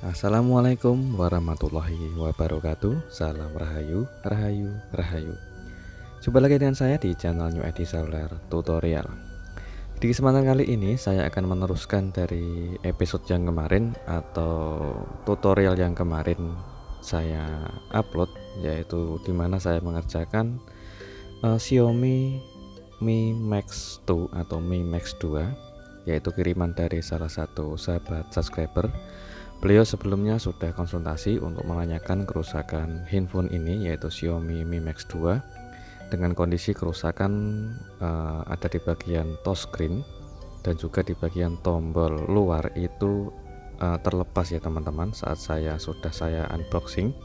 Assalamualaikum warahmatullahi wabarakatuh. Salam rahayu, rahayu, rahayu. Jumpa lagi dengan saya di channel New ID Solar Tutorial. Di kesempatan kali ini saya akan meneruskan dari episode yang kemarin atau tutorial yang kemarin saya upload, yaitu dimana saya mengerjakan Xiaomi Mi Max 2 atau Mi Max 2, yaitu kiriman dari salah satu sahabat subscriber. Beliau sebelumnya sudah konsultasi untuk menanyakan kerusakan handphone ini, yaitu Xiaomi Mi Max 2, dengan kondisi kerusakan ada di bagian touchscreen dan juga di bagian tombol luar itu terlepas ya teman-teman, saat saya unboxing,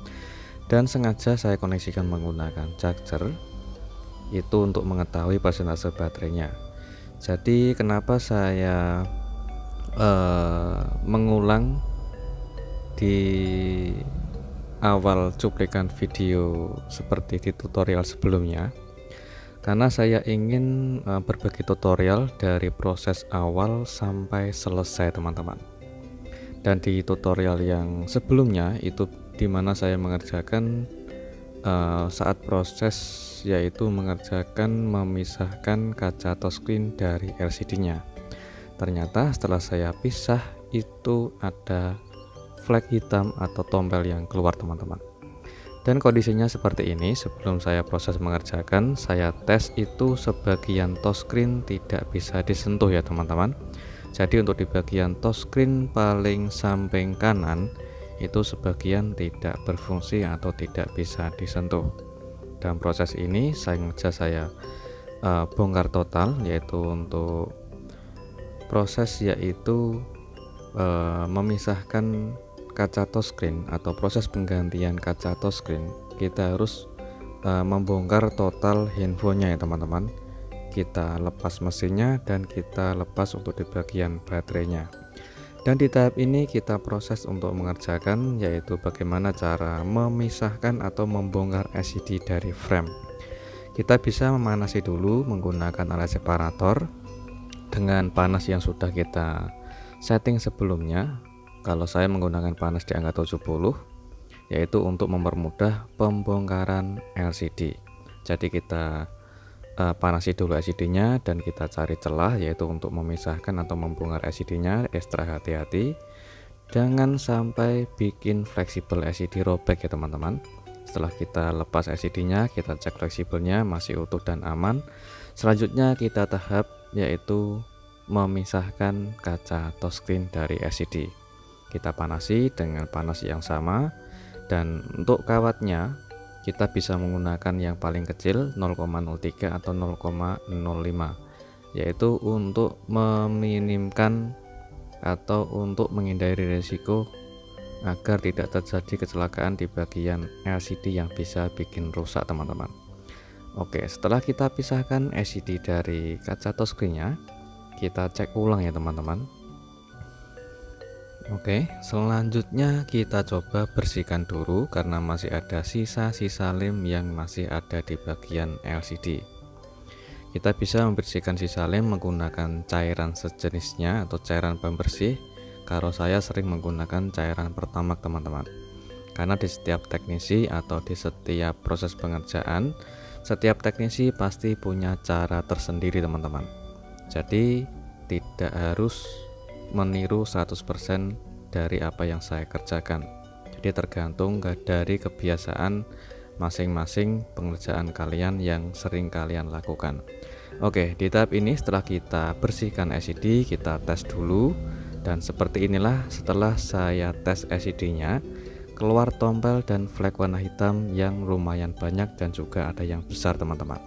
dan sengaja saya koneksikan menggunakan charger itu untuk mengetahui persentase baterainya. Jadi kenapa saya mengulang di awal cuplikan video seperti di tutorial sebelumnya, karena saya ingin berbagi tutorial dari proses awal sampai selesai teman-teman. Dan di tutorial yang sebelumnya itu dimana saya mengerjakan saat proses, yaitu mengerjakan memisahkan kaca touchscreen dari LCD-nya. Ternyata setelah saya pisah itu ada flag hitam atau tombel yang keluar teman-teman. Dan kondisinya seperti ini. Sebelum saya proses mengerjakan, saya tes itu sebagian touchscreen tidak bisa disentuh ya teman-teman. Jadi untuk di bagian touchscreen paling samping kanan itu sebagian tidak berfungsi atau tidak bisa disentuh. Dalam proses ini saya bongkar total, yaitu untuk proses memisahkan kaca touchscreen atau proses penggantian kaca touchscreen. Kita harus membongkar total handphonenya ya teman-teman. Kita lepas mesinnya dan kita lepas untuk di bagian baterainya. Dan di tahap ini kita proses untuk mengerjakan, yaitu bagaimana cara memisahkan atau membongkar LCD dari frame. Kita bisa memanasi dulu menggunakan alat separator dengan panas yang sudah kita setting sebelumnya. Kalau saya menggunakan panas di angka 70, yaitu untuk mempermudah pembongkaran LCD. Jadi kita panasi dulu LCD-nya dan kita cari celah, yaitu untuk memisahkan atau membongkar LCD-nya. Ekstra hati-hati, jangan sampai bikin fleksibel LCD robek ya teman-teman. Setelah kita lepas LCD-nya, kita cek fleksibelnya masih utuh dan aman. Selanjutnya kita tahap, yaitu memisahkan kaca touchscreen dari LCD. Kita panasi dengan panas yang sama, dan untuk kawatnya kita bisa menggunakan yang paling kecil 0,03 atau 0,05, yaitu untuk meminimkan atau untuk menghindari risiko agar tidak terjadi kecelakaan di bagian LCD yang bisa bikin rusak teman-teman. Oke, setelah kita pisahkan LCD dari kaca touchscreen-nya, kita cek ulang ya teman-teman. Oke, selanjutnya kita coba bersihkan dulu karena masih ada sisa-sisa lem yang masih ada di bagian LCD. Kita bisa membersihkan sisa lem menggunakan cairan sejenisnya atau cairan pembersih. Kalau saya sering menggunakan cairan pertamax teman-teman, karena di setiap teknisi atau di setiap proses pengerjaan, setiap teknisi pasti punya cara tersendiri teman-teman. Jadi tidak harus meniru 100% dari apa yang saya kerjakan. Jadi tergantung dari kebiasaan masing-masing pengerjaan kalian yang sering kalian lakukan. Oke, di tahap ini setelah kita bersihkan LCD, kita tes dulu. Dan seperti inilah setelah saya tes LCD-nya, keluar tombel dan flag warna hitam yang lumayan banyak dan juga ada yang besar teman-teman.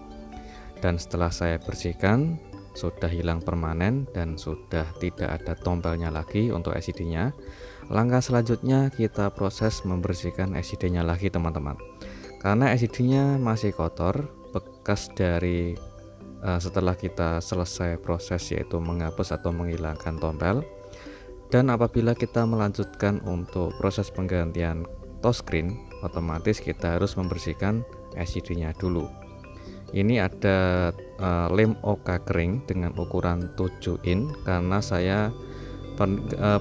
Dan setelah saya bersihkan, sudah hilang permanen dan sudah tidak ada tombelnya lagi untuk LCD-nya. Langkah selanjutnya kita proses membersihkan LCD-nya lagi teman-teman, karena LCD-nya masih kotor bekas dari setelah kita selesai proses, yaitu menghapus atau menghilangkan tombel. Dan apabila kita melanjutkan untuk proses penggantian touchscreen, otomatis kita harus membersihkan LCD-nya dulu. Ini ada lem OK kering dengan ukuran 7 in, karena saya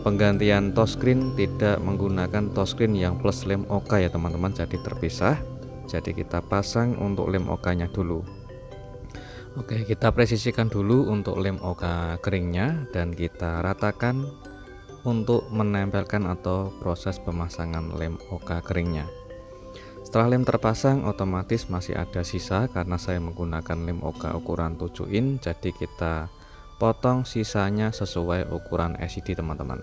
penggantian touchscreen tidak menggunakan touchscreen yang plus lem OK ya teman-teman, jadi terpisah. Jadi kita pasang untuk lem OK nya dulu. Oke, kita presisikan dulu untuk lem OK keringnya dan kita ratakan untuk menempelkan atau proses pemasangan lem OK keringnya. Setelah lem terpasang, otomatis masih ada sisa karena saya menggunakan lem OK ukuran 7 in, jadi kita potong sisanya sesuai ukuran LCD teman-teman.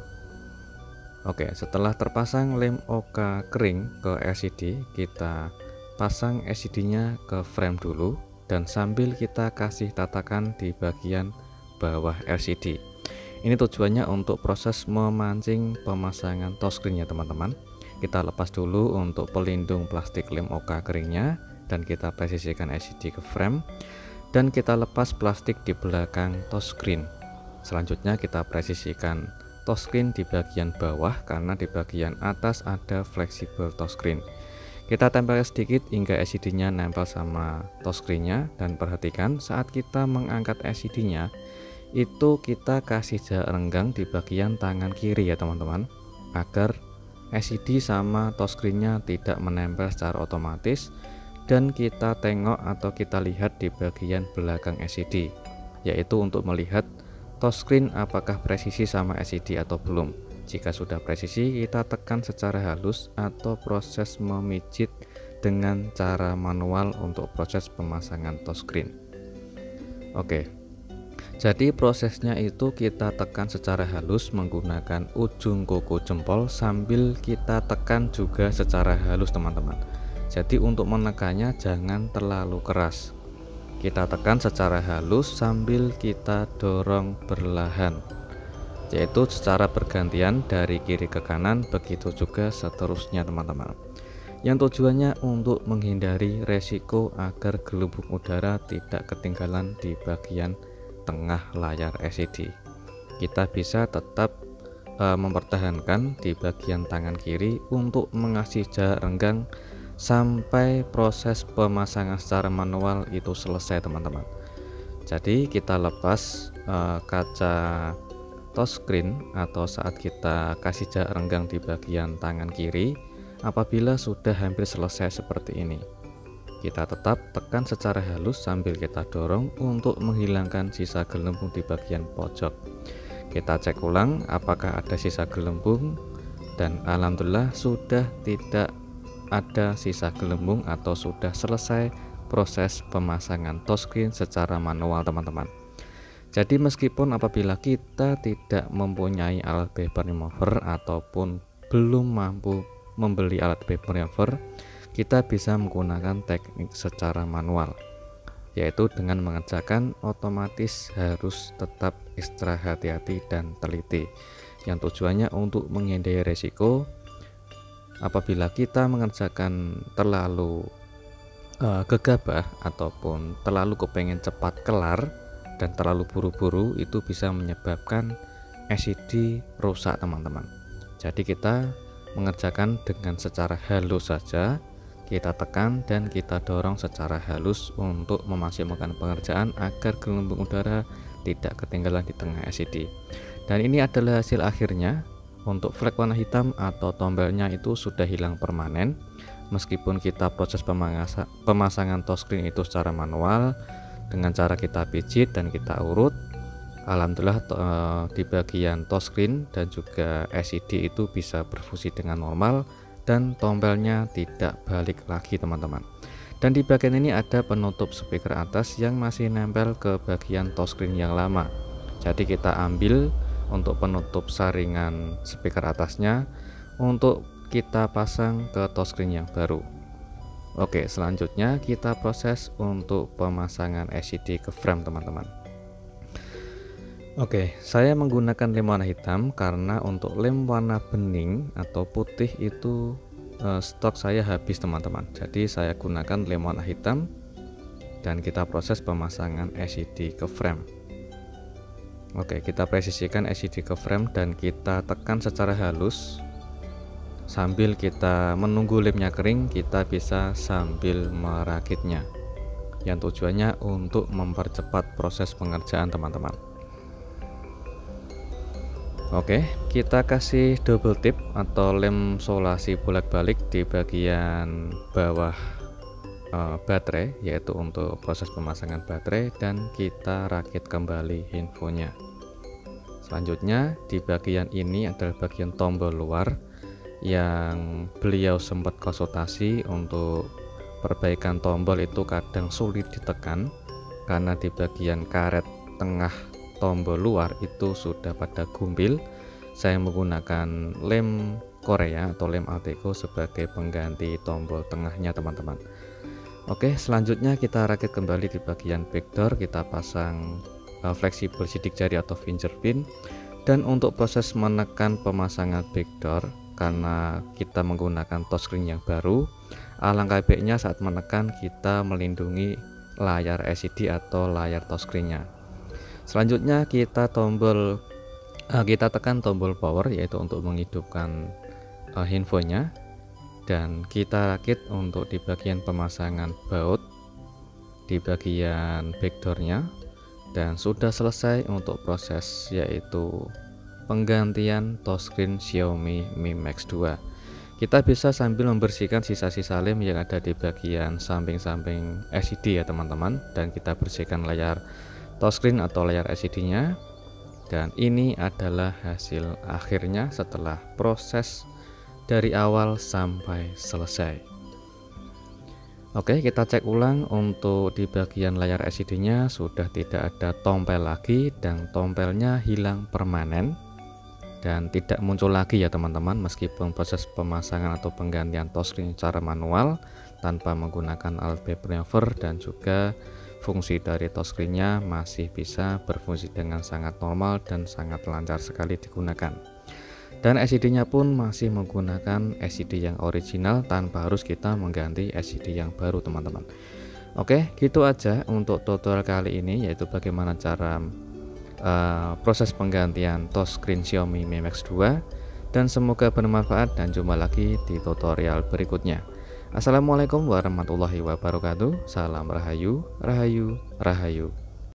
Oke, setelah terpasang lem OK kering ke LCD, kita pasang LCD-nya ke frame dulu dan sambil kita kasih tatakan di bagian bawah LCD. Ini tujuannya untuk proses memancing pemasangan touchscreen ya teman-teman. Kita lepas dulu untuk pelindung plastik lem OK keringnya dan kita presisikan LCD ke frame dan kita lepas plastik di belakang touchscreen. Selanjutnya kita presisikan touchscreen di bagian bawah karena di bagian atas ada fleksibel touchscreen. Kita tempel sedikit hingga LCD-nya nempel sama touchscreen-nya dan perhatikan saat kita mengangkat LCD-nya itu kita kasih jarak renggang di bagian tangan kiri ya teman-teman, agar LCD sama touchscreen-nya tidak menempel secara otomatis dan kita tengok atau kita lihat di bagian belakang LCD, yaitu untuk melihat touchscreen apakah presisi sama LCD atau belum. Jika sudah presisi, kita tekan secara halus atau proses memijit dengan cara manual untuk proses pemasangan touchscreen. Oke, jadi prosesnya itu kita tekan secara halus menggunakan ujung kuku jempol sambil kita tekan juga secara halus teman-teman. Jadi untuk menekannya jangan terlalu keras. Kita tekan secara halus sambil kita dorong perlahan, yaitu secara bergantian dari kiri ke kanan, begitu juga seterusnya teman-teman. Yang tujuannya untuk menghindari resiko agar gelembung udara tidak ketinggalan di bagian tengah layar LCD. Kita bisa tetap mempertahankan di bagian tangan kiri untuk mengasih jarak renggang sampai proses pemasangan secara manual itu selesai teman-teman. Jadi kita lepas kaca touchscreen atau saat kita kasih jarak renggang di bagian tangan kiri apabila sudah hampir selesai seperti ini. Kita tetap tekan secara halus sambil kita dorong untuk menghilangkan sisa gelembung di bagian pojok. Kita cek ulang apakah ada sisa gelembung dan alhamdulillah sudah tidak ada sisa gelembung atau sudah selesai proses pemasangan touchscreen secara manual teman-teman. Jadi meskipun apabila kita tidak mempunyai alat paper remover ataupun belum mampu membeli alat paper remover, kita bisa menggunakan teknik secara manual, yaitu dengan mengerjakan otomatis harus tetap ekstra hati-hati dan teliti, yang tujuannya untuk menghindari resiko apabila kita mengerjakan terlalu gegabah ataupun terlalu kepengen cepat kelar dan terlalu buru-buru, itu bisa menyebabkan LCD rusak teman-teman. Jadi kita mengerjakan dengan secara halus saja, kita tekan dan kita dorong secara halus untuk memaksimalkan pengerjaan agar gelembung udara tidak ketinggalan di tengah LCD. Dan ini adalah hasil akhirnya. Untuk flek warna hitam atau tombelnya itu sudah hilang permanen. Meskipun kita proses pemasangan touchscreen itu secara manual dengan cara kita pijit dan kita urut, alhamdulillah di bagian touchscreen dan juga LCD itu bisa berfungsi dengan normal dan tombelnya tidak balik lagi teman-teman. Dan di bagian ini ada penutup speaker atas yang masih nempel ke bagian touchscreen yang lama. Jadi kita ambil untuk penutup saringan speaker atasnya untuk kita pasang ke touchscreen yang baru. Oke, selanjutnya kita proses untuk pemasangan LCD ke frame teman-teman. Oke, saya menggunakan lem warna hitam karena untuk lem warna bening atau putih itu stok saya habis teman-teman. Jadi saya gunakan lem warna hitam dan kita proses pemasangan LCD ke frame. Oke, kita presisikan LCD ke frame dan kita tekan secara halus sambil kita menunggu lemnya kering. Kita bisa sambil merakitnya, yang tujuannya untuk mempercepat proses pengerjaan teman-teman. Oke, kita kasih double tip atau lem solasi bolak-balik di bagian bawah baterai, yaitu untuk proses pemasangan baterai, dan kita rakit kembali infonya. Selanjutnya di bagian ini adalah bagian tombol luar yang beliau sempat konsultasi untuk perbaikan tombol itu kadang sulit ditekan karena di bagian karet tengah tombol luar itu sudah pada gumbil. Saya menggunakan lem Korea atau lem Alteco sebagai pengganti tombol tengahnya teman-teman. Oke, selanjutnya kita rakit kembali di bagian backdoor, kita pasang fleksibel sidik jari atau fingerpin. Dan untuk proses menekan pemasangan backdoor, karena kita menggunakan touchscreen yang baru, alangkah baiknya saat menekan kita melindungi layar LCD atau layar touchscreen-nya. Selanjutnya kita tekan tombol power, yaitu untuk menghidupkan handphonenya, dan kita rakit untuk di bagian pemasangan baut di bagian backdoornya, dan sudah selesai untuk proses yaitu penggantian touchscreen Xiaomi Mi Max 2. Kita bisa sambil membersihkan sisa-sisa lem yang ada di bagian samping-samping LCD ya teman-teman, dan kita bersihkan layar touchscreen atau layar LCD-nya. Dan ini adalah hasil akhirnya setelah proses dari awal sampai selesai. Oke, kita cek ulang untuk di bagian layar LCD-nya sudah tidak ada tompel lagi, dan tompelnya hilang permanen dan tidak muncul lagi ya teman-teman, meskipun proses pemasangan atau penggantian touchscreen secara manual tanpa menggunakan alat paper maneuver, dan juga fungsi dari touchscreen-nya masih bisa berfungsi dengan sangat normal dan sangat lancar sekali digunakan. Dan LCD-nya pun masih menggunakan LCD yang original tanpa harus kita mengganti LCD yang baru teman-teman. Oke, gitu aja untuk tutorial kali ini, yaitu bagaimana cara proses penggantian touchscreen Xiaomi Mi Max 2, dan semoga bermanfaat, dan jumpa lagi di tutorial berikutnya. Assalamualaikum warahmatullahi wabarakatuh. Salam rahayu, rahayu, rahayu.